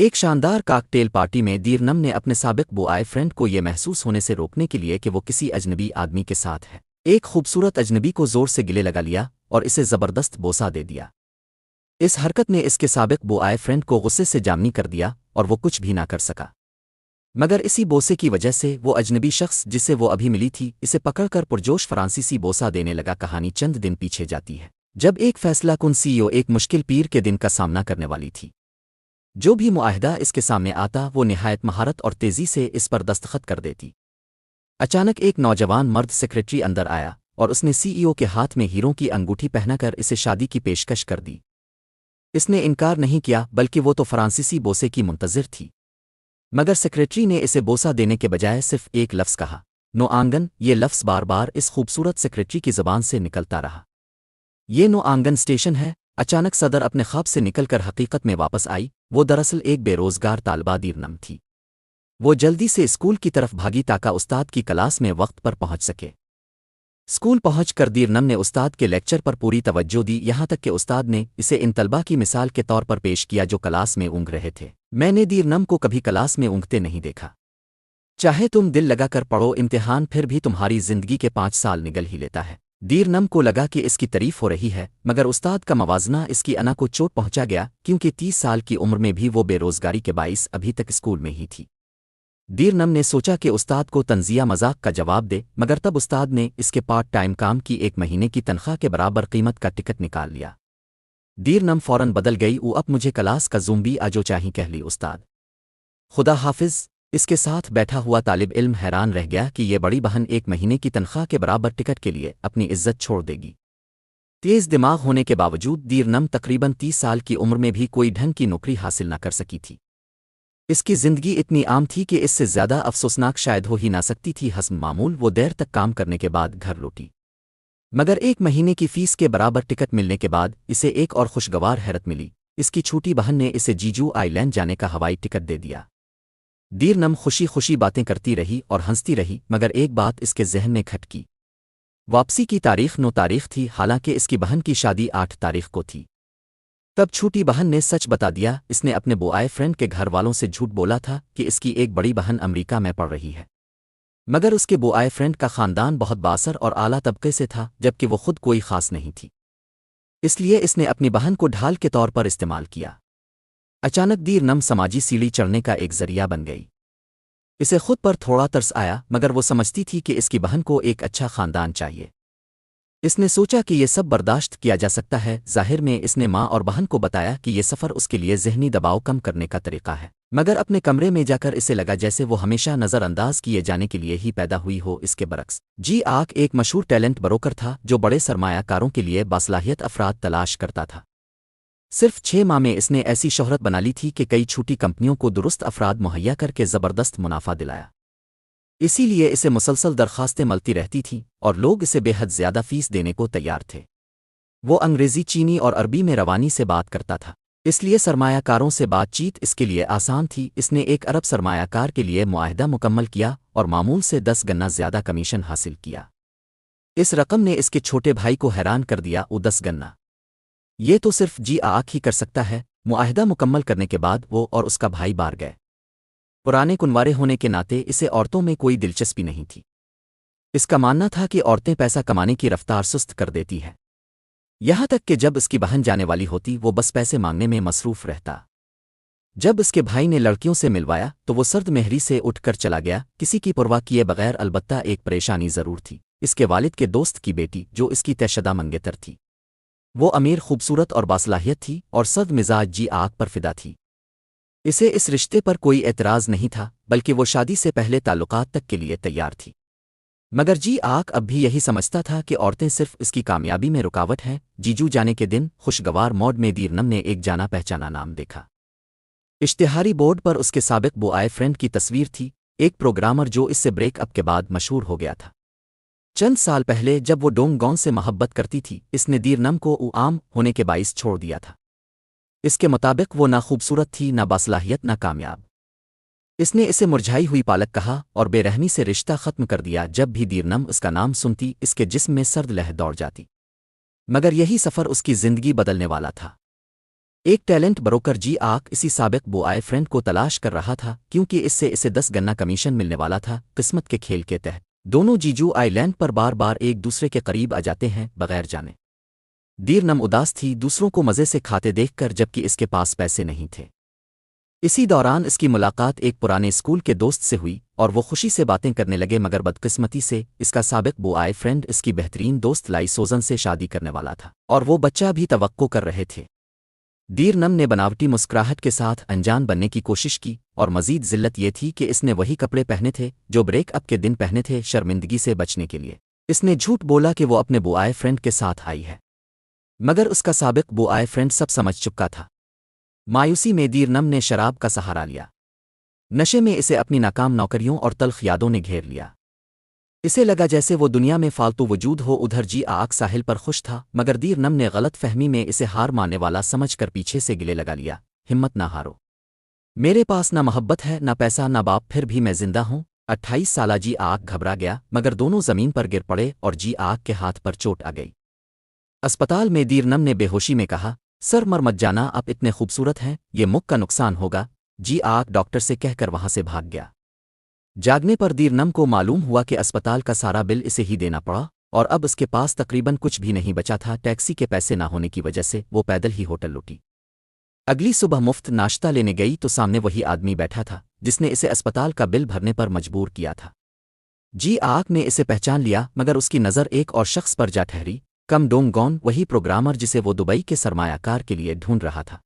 ایک شاندار cocktail party میں دیرنم نے اپنے سابق بوائے فرینڈ کو یہ محسوس ہونے سے روکنے کے لیے کہ وہ کسی اجنبی آدمی کے ساتھ ہے، ایک خوبصورت اجنبی کو زور سے گلے لگا لیا اور اسے زبردست بوسہ دے دیا۔ اس حرکت نے اس کے سابق بوائے فرینڈ کو غصے سے جامنی کر دیا اور وہ کچھ بھی نہ کر سکا، مگر اسی بوسے کی وجہ سے وہ اجنبی شخص جس سے وہ ابھی ملی تھی اسے پکڑ کر پرجوش فرانسیسی بوسہ دینے لگا۔ کہانی چند دن پیچھے جاتی ہے جب ایک فیصلہ کن سی او ایک مشکل پیر کے دن کا سامنا کرنے والی تھی۔ جو بھی معاہدہ اس کے سامنے آتا وہ نہایت مہارت اور تیزی سے اس پر دستخط کر دیتی۔ اچانک ایک نوجوان مرد سیکریٹری اندر آیا اور اس نے سی ای او کے ہاتھ میں ہیروں کی انگوٹھی پہنا کر اسے شادی کی پیشکش کر دی۔ اس نے انکار نہیں کیا بلکہ وہ تو فرانسیسی بوسے کی منتظر تھی، مگر سیکریٹری نے اسے بوسہ دینے کے بجائے صرف ایک لفظ کہا، نو آنگن۔ یہ لفظ بار بار اس خوبصورت سیکریٹری کی زبان سے نکلتا رہا۔ یہ نو آنگن اسٹیشن ہے۔ اچانک صدر اپنے خواب سے نکل کر حقیقت میں واپس آئی۔ وہ دراصل ایک بے روزگار طالبہ دیرنم تھی۔ وہ جلدی سے اسکول کی طرف بھاگی تاکہ استاد کی کلاس میں وقت پر پہنچ سکے۔ اسکول پہنچ کر دیرنم نے استاد کے لیکچر پر پوری توجہ دی، یہاں تک کہ استاد نے اسے ان طلبہ کی مثال کے طور پر پیش کیا جو کلاس میں اونگ رہے تھے۔ میں نے دیرنم کو کبھی کلاس میں اونگتے نہیں دیکھا۔ چاہے تم دل لگا کر پڑھو امتحان پھر بھی تمہاری زندگی کے 5 سال نگل ہی لیتا ہے۔ دیرنم کو لگا کہ اس کی تعریف ہو رہی ہے، مگر استاد کا موازنہ اس کی انا کو چوٹ پہنچا گیا کیونکہ 30 سال کی عمر میں بھی وہ بے روزگاری کے باعث ابھی تک اسکول میں ہی تھی۔ دیرنم نے سوچا کہ استاد کو طنزیہ مذاق کا جواب دے، مگر تب استاد نے اس کے پارٹ ٹائم کام کی 1 مہینے کی تنخواہ کے برابر قیمت کا ٹکٹ نکال لیا۔ دیرنم فوراً بدل گئی۔ اب مجھے کلاس کا زومبی آجو چاہی کہہ لی استاد۔ خدا حافظ۔ اس کے ساتھ بیٹھا ہوا طالب علم حیران رہ گیا کہ یہ بڑی بہن 1 مہینے کی تنخواہ کے برابر ٹکٹ کے لیے اپنی عزت چھوڑ دے گی۔ تیز دماغ ہونے کے باوجود دیرنم تقریباً 30 سال کی عمر میں بھی کوئی ڈھنگ کی نوکری حاصل نہ کر سکی تھی۔ اس کی زندگی اتنی عام تھی کہ اس سے زیادہ افسوسناک شاید ہو ہی نہ سکتی تھی۔ حسب معمول وہ دیر تک کام کرنے کے بعد گھر لوٹی، مگر 1 مہینے کی فیس کے برابر ٹکٹ ملنے کے بعد اسے ایک اور خوشگوار حیرت ملی۔ اس کی چھوٹی بہن نے اسے جیجو آئی لینڈ جانے کا ہوائی ٹکٹ دے دیا۔ دیرنم خوشی خوشی باتیں کرتی رہی اور ہنستی رہی، مگر ایک بات اس کے ذہن میں کھٹکی۔ واپسی کی تاریخ 9 تاریخ تھی، حالانکہ اس کی بہن کی شادی 8 تاریخ کو تھی۔ تب چھوٹی بہن نے سچ بتا دیا۔ اس نے اپنے بوائے فرینڈ کے گھر والوں سے جھوٹ بولا تھا کہ اس کی ایک بڑی بہن امریکہ میں پڑھ رہی ہے، مگر اس کے بوائے فرینڈ کا خاندان بہت بااثر اور اعلیٰ طبقے سے تھا، جبکہ وہ خود کوئی خاص نہیں تھی۔ اس لیے اس نے اپنی بہن کو ڈھال کے طور پر استعمال کیا۔ اچانک دیرنم سماجی سیڑھی چڑھنے کا ایک ذریعہ بن گئی۔ اسے خود پر تھوڑا ترس آیا، مگر وہ سمجھتی تھی کہ اس کی بہن کو ایک اچھا خاندان چاہیے۔ اس نے سوچا کہ یہ سب برداشت کیا جا سکتا ہے۔ ظاہر میں اس نے ماں اور بہن کو بتایا کہ یہ سفر اس کے لیے ذہنی دباؤ کم کرنے کا طریقہ ہے، مگر اپنے کمرے میں جا کر اسے لگا جیسے وہ ہمیشہ نظر انداز کیے جانے کے لیے ہی پیدا ہوئی ہو۔ اس کے برعکس جی آک ایک مشہور ٹیلنٹ بروکر تھا جو بڑے سرمایہ کاروں کے لیے باصلاحیت افراد تلاش کرتا تھا۔ صرف 6 ماہ میں اس نے ایسی شہرت بنا لی تھی کہ کئی چھوٹی کمپنیوں کو درست افراد مہیا کر کے زبردست منافع دلایا۔ اسی لیے اسے مسلسل درخواستیں ملتی رہتی تھیں اور لوگ اسے بے حد زیادہ فیس دینے کو تیار تھے۔ وہ انگریزی، چینی اور عربی میں روانی سے بات کرتا تھا، اس لیے سرمایہ کاروں سے بات چیت اس کے لیے آسان تھی۔ اس نے 1 ارب سرمایہ کار کے لیے معاہدہ مکمل کیا اور معمول سے 10 گنا زیادہ کمیشن حاصل کیا۔ اس رقم نے اس کے چھوٹے بھائی کو حیران کر دیا۔ 10 گنا یہ تو صرف جی آک ہی کر سکتا ہے۔ معاہدہ مکمل کرنے کے بعد وہ اور اس کا بھائی بار گئے۔ پرانے کنوارے ہونے کے ناطے اسے عورتوں میں کوئی دلچسپی نہیں تھی۔ اس کا ماننا تھا کہ عورتیں پیسہ کمانے کی رفتار سست کر دیتی ہے، یہاں تک کہ جب اس کی بہن جانے والی ہوتی وہ بس پیسے مانگنے میں مصروف رہتا۔ جب اس کے بھائی نے لڑکیوں سے ملوایا تو وہ سرد مہری سے اٹھ کر چلا گیا، کسی کی پرواہ کیے بغیر۔ البتہ ایک پریشانی ضرور تھی، اس کے والد کے دوست کی بیٹی جو اس کی طے شدہ منگیتر تھی۔ وہ امیر، خوبصورت اور باصلاحیت تھی اور سرد مزاج جی آک پر فدا تھی۔ اسے اس رشتے پر کوئی اعتراض نہیں تھا، بلکہ وہ شادی سے پہلے تعلقات تک کے لیے تیار تھی۔ مگر جی آک اب بھی یہی سمجھتا تھا کہ عورتیں صرف اس کی کامیابی میں رکاوٹ ہیں۔ جیجو جانے کے دن خوشگوار موڈ میں دیرنم نے ایک جانا پہچانا نام دیکھا۔ اشتہاری بورڈ پر اس کے سابق بوائے فرینڈ کی تصویر تھی، ایک پروگرامر جو اس سے بریک اپ کے بعد مشہور ہو گیا تھا۔ چند سال پہلے جب وہ ڈونگ گون سے محبت کرتی تھی، اس نے دیرنم کو عام ہونے کے باعث چھوڑ دیا تھا۔ اس کے مطابق وہ نہ خوبصورت تھی، نہ باصلاحیت، نہ کامیاب۔ اس نے اسے مرجھائی ہوئی پالک کہا اور بے رحمی سے رشتہ ختم کر دیا۔ جب بھی دیرنم اس کا نام سنتی اس کے جسم میں سرد لہر دوڑ جاتی، مگر یہی سفر اس کی زندگی بدلنے والا تھا۔ ایک ٹیلنٹ بروکر جی آک اسی سابق بوائے فرینڈ کو تلاش کر رہا تھا کیونکہ اس سے اسے 10 گنا کمیشن ملنے والا تھا قسمت کے کھیل کے تحت دونوں جیجو آئی لینڈ پر بار بار ایک دوسرے کے قریب آ جاتے ہیں بغیر جانے دیر نم اداس تھی دوسروں کو مزے سے کھاتے دیکھ کر جبکہ اس کے پاس پیسے نہیں تھے اسی دوران اس کی ملاقات ایک پرانے اسکول کے دوست سے ہوئی اور وہ خوشی سے باتیں کرنے لگے مگر بدقسمتی سے اس کا سابق بوائے فرینڈ اس کی بہترین دوست لائی سوزن سے شادی کرنے والا تھا اور وہ بچہ بھی توقع کر رہے تھے دیر نم نے بناوٹی مسکراہٹ کے ساتھ انجان بننے کی کوشش کی اور مزید ذلت یہ تھی کہ اس نے وہی کپڑے پہنے تھے جو بریک اپ کے دن پہنے تھے شرمندگی سے بچنے کے لیے اس نے جھوٹ بولا کہ وہ اپنے بوائے فرینڈ کے ساتھ آئی ہے مگر اس کا سابق بوائے فرینڈ سب سمجھ چکا تھا مایوسی میں دیر نم نے شراب کا سہارا لیا نشے میں اسے اپنی ناکام نوکریوں اور تلخ یادوں نے گھیر لیا اسے لگا جیسے وہ دنیا میں فالتو وجود ہو ادھر جی آک ساحل پر خوش تھا مگر دیر نم نے غلط فہمی میں اسے ہار ماننے والا سمجھ کر پیچھے سے گلے لگا لیا ہمت نہ ہارو میرے پاس نہ محبت ہے نہ پیسہ نہ باپ پھر بھی میں زندہ ہوں 28 سالہ جی آک گھبرا گیا مگر دونوں زمین پر گر پڑے اور جی آک کے ہاتھ پر چوٹ آ گئی اسپتال میں دیر نم نے بے ہوشی میں کہا سر مر مت جانا آپ اتنے خوبصورت ہیں یہ مکھ کا نقصان ہوگا جی آک ڈاکٹر سے کہہ کر وہاں سے بھاگ گیا جاگنے پر دیر نم کو معلوم ہوا کہ اسپتال کا سارا بل اسے ہی دینا پڑا اور اب اس کے پاس تقریباً کچھ بھی نہیں بچا تھا ٹیکسی کے پیسے نہ ہونے کی وجہ سے وہ پیدل ہی ہوٹل لوٹی اگلی صبح مفت ناشتہ لینے گئی تو سامنے وہی آدمی بیٹھا تھا جس نے اسے اسپتال کا بل بھرنے پر مجبور کیا تھا جی آک نے اسے پہچان لیا مگر اس کی نظر ایک اور شخص پر جا ٹھہری کم ڈونگ گون وہی پروگرامر جسے وہ دبئی کے سرمایہ کار کے لیے ڈھونڈ رہا تھا